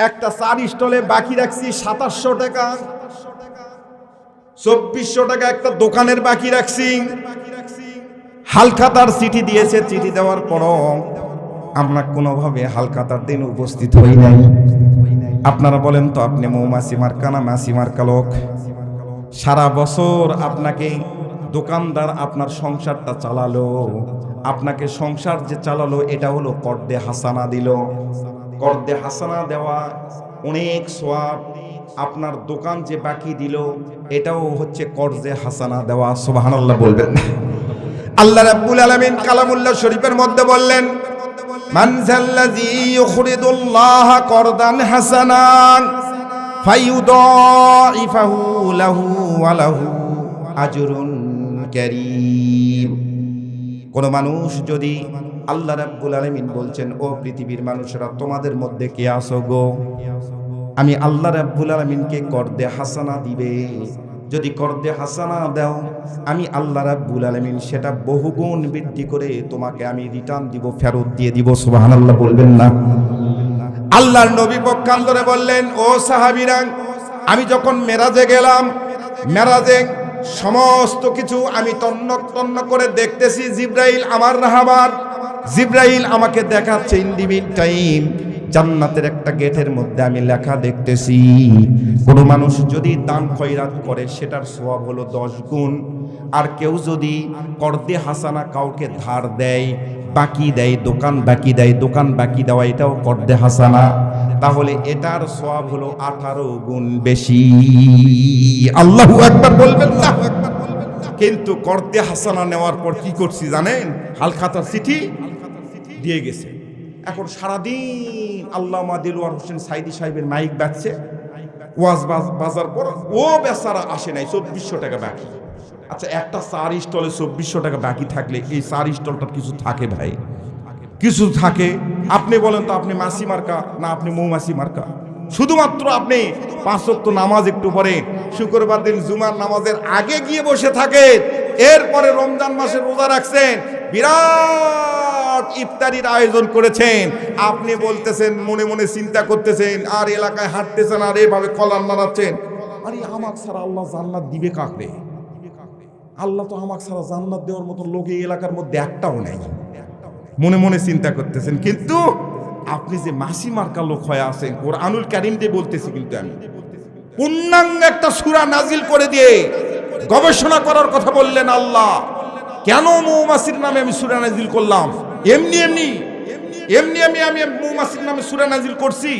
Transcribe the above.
একটা চার স্টলে বাকি রাখছি 2700 টাকা, 2400 টাকা একটা দোকানের বাকি রাখছি। হালখাতার চিঠি দিয়েছে, চিঠি দেওয়ার পরও আমরা কোনোভাবে হালখাতার দিন উপস্থিত হই নাই। আপনারা বলেন তো, আপনি মৌমাছি মার্কা না মাছি মার্কা লোক? সারা বছর আপনাকে দোকানদার আপনার সংসারটা চালালো, আপনাকে সংসার যে চালালো এটা হলো কর্দে হাসানা দিল। কর্দে হাসানা দেওয়া অনেক সওয়াব। আপনার দোকান যে বাকি দিল এটাও হচ্ছে কর্দে হাসানা দেওয়া। সুবহানাল্লাহ বলবেন না? আল্লাহ রাব্বুল আলামিন কালামুল্লাহ শরীফের মধ্যে বললেন, মান যাল্লাযী ইউখরিদুল্লাহা করদান হাসানান ফায়ুদাইফাহু লাহু ওয়া লাহু আজরুন কারীম। কোন মানুষ যদি, আল্লাহ রাব্বুল আলামিন বলছেন, ও পৃথিবীর মানুষেরা তোমাদের মধ্যে কে আছো গো, আমি আল্লাহ রাব্বুল আলামিনকে কর্দে হাসানা দিবে। যদি কর্দে হাসানা দাও, আমি আল্লাহ রাব্বুল আলামিন সেটা বহুগুণ বৃদ্ধি করে তোমাকে আমি রিটার্ন দিব, ফেরত দিয়ে দিব। সুবহানাল্লাহ বলবেন না? আল্লাহর নবী পক্ষান্তরে বললেন, ও সাহাবীরা, আমি যখন মেরাজে গেলাম, মেরাজে সমস্ত কিছু আমি তন্ন করে দেখতেছি। জিব্রাইল আমার রাহবার, জিব্রাইল আমাকে দেখাচ্ছে ইন দি মিড টাইম জান্নাতের একটা গেটের মধ্যে আমি লেখা দেখতেছি, কোন মানুষ যদি দান খয়রাত করে সেটার সওয়াব হলো 10 গুণ। আর কেউ যদি কর্দে হাসানা কাউকে ধার দেয়, বাকি দেয়, দোকান বাকি দেয়, দোকান বাকি দেওয়া এটাও কর্দে হাসানা, তাহলে এটার সওয়াব হলো 18 গুণ বেশি। আল্লাহু আকবার বলবেন না? কিন্তু কর্দে হাসানা নেওয়ার পর কি করছি জানেন? হালখাতার চিঠি দিয়ে গেছে। এখন সারাদিন আল্লামা দিলওয়ার হোসেন সাইদি সাহেবের মাইক বাজছে, ওয়াজ বাজার পর ও বেচারা আসে নাই, 2400 টাকা বাকি। আচ্ছা, একটা চার স্টলে 2400 টাকা বাকি থাকলে এই চার স্টলটার কিছু থাকে ভাই? কিছু থাকে? আপনি বলেন তো, আপনি মাছি মার্কা না আপনি মৌমাছি মার্কা? শুধুমাত্র আপনি 5 ওয়াক্ত নামাজ একটু পরে শুক্রবার দিন জুমার নামাজের আগে গিয়ে বসে থাকেন, এরপরে রমজান মাসে রোজা রাখছেন, বিরাট ইফতারির আয়োজন করেছেন, আপনি বলতেছেন, মনে মনে চিন্তা করতেছেন, আর এলাকায় হাঁটতেছেন, আর এভাবে কলার নাড়াচ্ছেন, আরে আমাক ছাড়া আল্লাহ জান্নাত দিবে কাকে? আল্লাহ তো আমাক ছাড়া জান্নাত দেওয়ার মতো লোক এই এলাকার মধ্যে একটাও নেই। মনে মনে চিন্তা করতেছেন, কিন্তু আপনি যে মাসি মার্কা লোক হয়ে আছেন, কোরআনুল কারীম দিয়ে বলতেছি, কিন্তু আমি পূর্ণাঙ্গ একটা সূরা নাজিল করে দিয়ে গবেষণা করার কথা বললেন আল্লাহ। কেন মৌমাছির নামে আমি সূরা নাজিল করলাম? এমনি আমি মৌমাছির নামে সূরা নাজিল করছি?